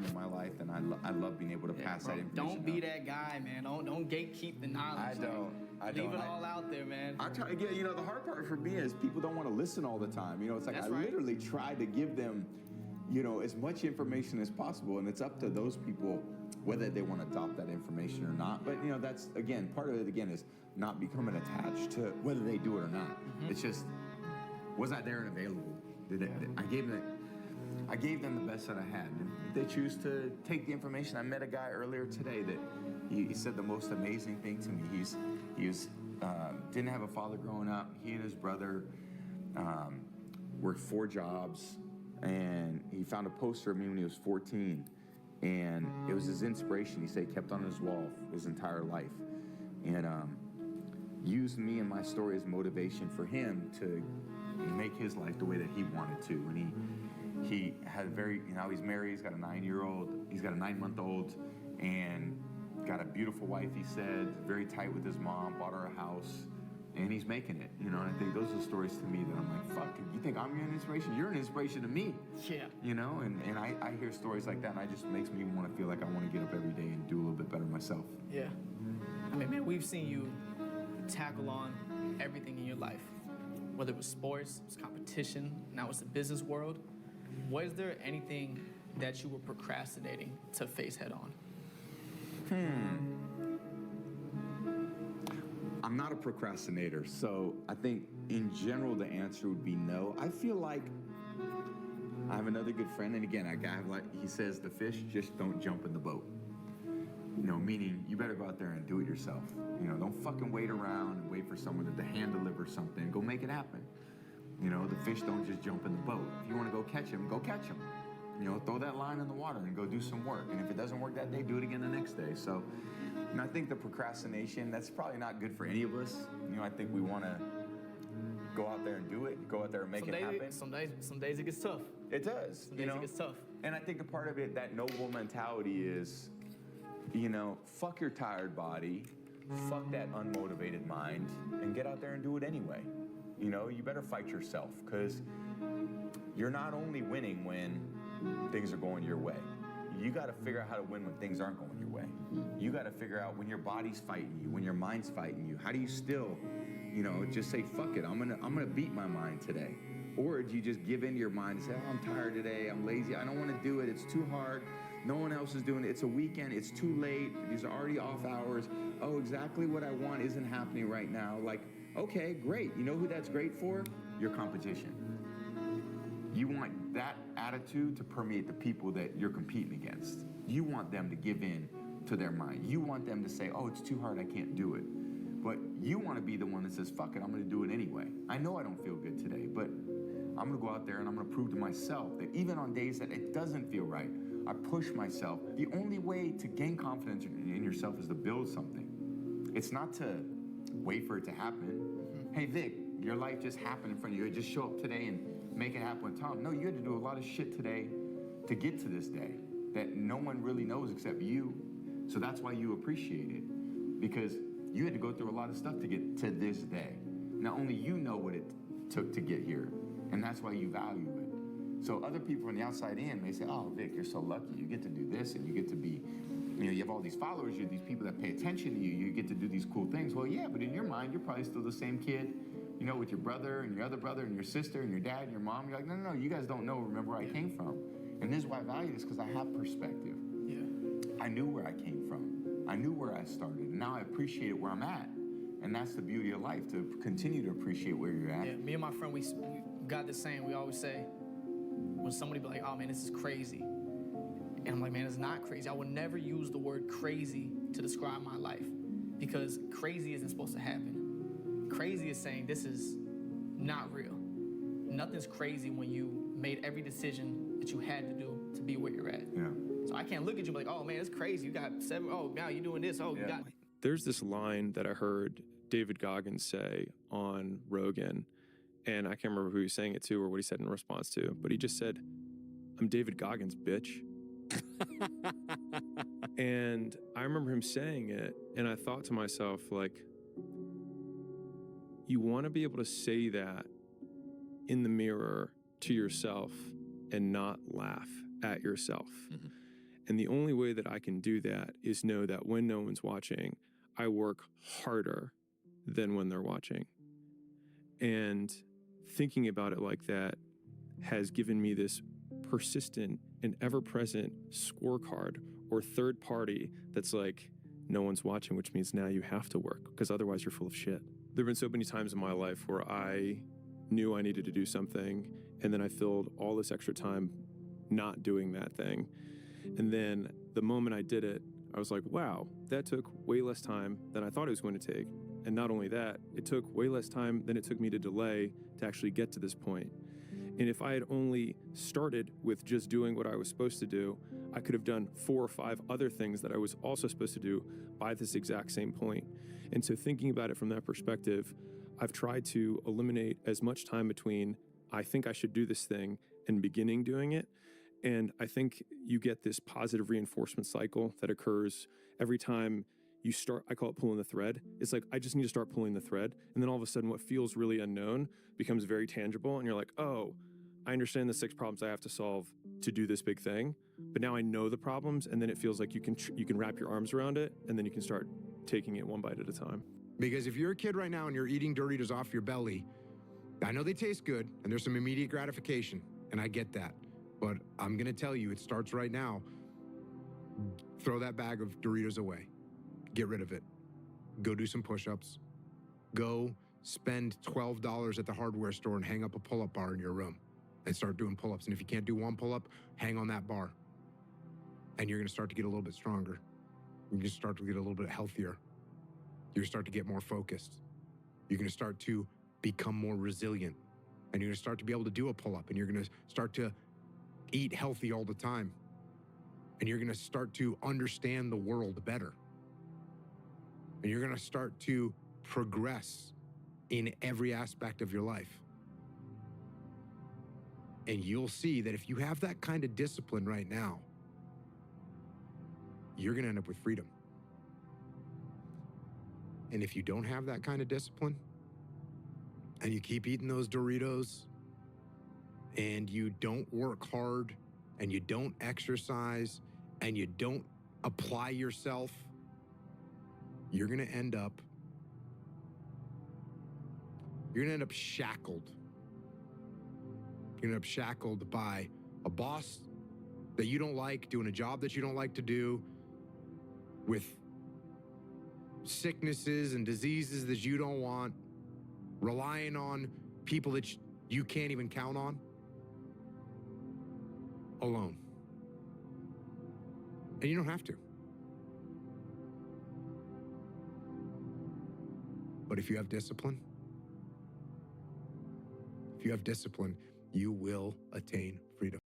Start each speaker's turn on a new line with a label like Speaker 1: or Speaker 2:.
Speaker 1: happened in my life, then I love being able to pass that information.
Speaker 2: Don't be that guy, man. Don't gatekeep the knowledge.
Speaker 1: I don't.
Speaker 2: Leave it all out there, man.
Speaker 1: I try. Again, the hard part for me is people don't want to listen all the time. It's like literally try to give them, as much information as possible, and it's up to those people whether they want to adopt that information or not. But that's again part of it. Again, is not becoming attached to whether they do it or not. Mm-hmm. It's just, was I there and available? I gave them the best that I had. And if they choose to take the information, I met a guy earlier today that he said the most amazing thing to me. He didn't have a father growing up. He and his brother worked 4 jobs, and he found a poster of me when he was 14. And it was his inspiration. He said he kept on his wall his entire life. And used me and my story as motivation for him to make his life the way that he wanted to. And he had he's married, he's got a 9-year-old, he's got a 9-month-old, and got a beautiful wife, he said, very tight with his mom, bought her a house, and he's making it, and I think those are stories to me that I'm like, fuck, you think I'm your inspiration? You're an inspiration to me.
Speaker 2: Yeah.
Speaker 1: And I hear stories like that, and it just makes me want to feel like I want to get up every day and do a little bit better myself.
Speaker 2: Yeah. I mean, man, we've seen you tackle on everything in your life, whether it was sports, it was competition, now it's the business world. Was there anything that you were procrastinating to face head on?
Speaker 1: I'm not a procrastinator, so I think in general the answer would be no. I feel like I have another good friend, and again, he says the fish just don't jump in the boat. Meaning you better go out there and do it yourself. Don't fucking wait around and wait for someone to hand deliver something. Go make it happen. The fish don't just jump in the boat. If you want to go catch him, go catch him. Throw that line in the water and go do some work. And if it doesn't work that day, do it again the next day. So, I think the procrastination, that's probably not good for any of us. I think we want to go out there and do it, go out there and make it happen.
Speaker 2: Some days it gets tough.
Speaker 1: It does.
Speaker 2: Some days it gets tough.
Speaker 1: And I think the part of it, that noble mentality is, fuck your tired body, fuck that unmotivated mind, and get out there and do it anyway. You better fight yourself, because you're not only winning when things are going your way. You got to figure out how to win when things aren't going your way. You got to figure out when your body's fighting you, when your mind's fighting you. How do you still, just say, fuck it, I'm gonna beat my mind today? Or do you just give in to your mind and say, oh, I'm tired today, I'm lazy, I don't want to do it, it's too hard, no one else is doing it, it's a weekend, it's too late, these are already off hours, oh, exactly what I want isn't happening right now. Like, okay, great. You know who that's great for? Your competition. You want that attitude to permeate the people that you're competing against. You want them to give in to their mind. You want them to say, oh, it's too hard, I can't do it. But you want to be the one that says, fuck it, I'm going to do it anyway. I know I don't feel good today, but I'm going to go out there and I'm going to prove to myself that even on days that it doesn't feel right, I push myself. The only way to gain confidence in yourself is to build something. It's not to wait for it to happen. Hey, Vic, your life just happened in front of you. Just show up today and make it happen with Tom. No, you had to do a lot of shit today to get to this day that no one really knows except you. So that's why you appreciate it, because you had to go through a lot of stuff to get to this day. Now only you know what it took to get here, and that's why you value it. So other people from the outside in may say, oh, Vic, you're so lucky. You get to do this, and you get to be, you have all these followers, you have these people that pay attention to you, you get to do these cool things. Well, yeah, but in your mind, you're probably still the same kid, with your brother and your other brother and your sister and your dad and your mom. You're like, no, you guys don't remember where I came from. And this is why I value this, because I have perspective.
Speaker 2: Yeah.
Speaker 1: I knew where I came from. I knew where I started. And now I appreciate where I'm at. And that's the beauty of life, to continue to appreciate where you're at.
Speaker 2: Yeah, me and my friend, we got this saying. We always say, when somebody be like, oh man, this is crazy. And I'm like, man, it's not crazy. I would never use the word crazy to describe my life, because crazy isn't supposed to happen. Crazy is saying this is not real. Nothing's crazy when you made every decision that you had to do to be where you're at.
Speaker 1: Yeah.
Speaker 2: So I can't look at you and be like, oh man, it's crazy. You got 7, oh, now you're doing this, oh, you got...
Speaker 3: There's this line that I heard David Goggins say on Rogan, and I can't remember who he was saying it to or what he said in response to, but he just said, I'm David Goggins, bitch. And I remember him saying it, and I thought to myself, like, you want to be able to say that in the mirror to yourself and not laugh at yourself. Mm-hmm. And the only way that I can do that is know that when no one's watching, I work harder than when they're watching. And thinking about it like that has given me this persistent and ever-present scorecard or third party that's like, no one's watching, which means now you have to work because otherwise you're full of shit. There have been so many times in my life where I knew I needed to do something, and then I filled all this extra time not doing that thing. And then the moment I did it, I was like, wow, that took way less time than I thought it was going to take. And not only that, it took way less time than it took me to delay to actually get to this point. And if I had only started with just doing what I was supposed to do, I could have done 4 or 5 other things that I was also supposed to do by this exact same point. And so thinking about it from that perspective, I've tried to eliminate as much time between I think I should do this thing and beginning doing it. And I think you get this positive reinforcement cycle that occurs every time you start. I call it pulling the thread. It's like, I just need to start pulling the thread. And then all of a sudden what feels really unknown becomes very tangible. And you're like, oh, I understand the 6 problems I have to solve to do this big thing, but now I know the problems, and then it feels like you can wrap your arms around it, and then you can start taking it one bite at a time.
Speaker 4: Because if you're a kid right now and you're eating Doritos off your belly, I know they taste good, and there's some immediate gratification, and I get that, but I'm gonna tell you, it starts right now. Throw that bag of Doritos away. Get rid of it. Go do some push-ups. Go spend $12 at the hardware store and hang up a pull-up bar in your room. And start doing pull-ups. And if you can't do one pull-up, hang on that bar. And you're gonna start to get a little bit stronger. You're gonna start to get a little bit healthier. You're gonna start to get more focused. You're gonna start to become more resilient. And you're gonna start to be able to do a pull-up. And you're gonna start to eat healthy all the time. And you're gonna start to understand the world better. And you're gonna start to progress in every aspect of your life. And you'll see that if you have that kind of discipline right now, you're gonna end up with freedom. And if you don't have that kind of discipline, and you keep eating those Doritos, and you don't work hard, and you don't exercise, and you don't apply yourself, you're gonna end up shackled. You're gonna end up shackled by a boss that you don't like, doing a job that you don't like to do, with sicknesses and diseases that you don't want, relying on people that you can't even count on, alone. And you don't have to. But if you have discipline, you will attain freedom.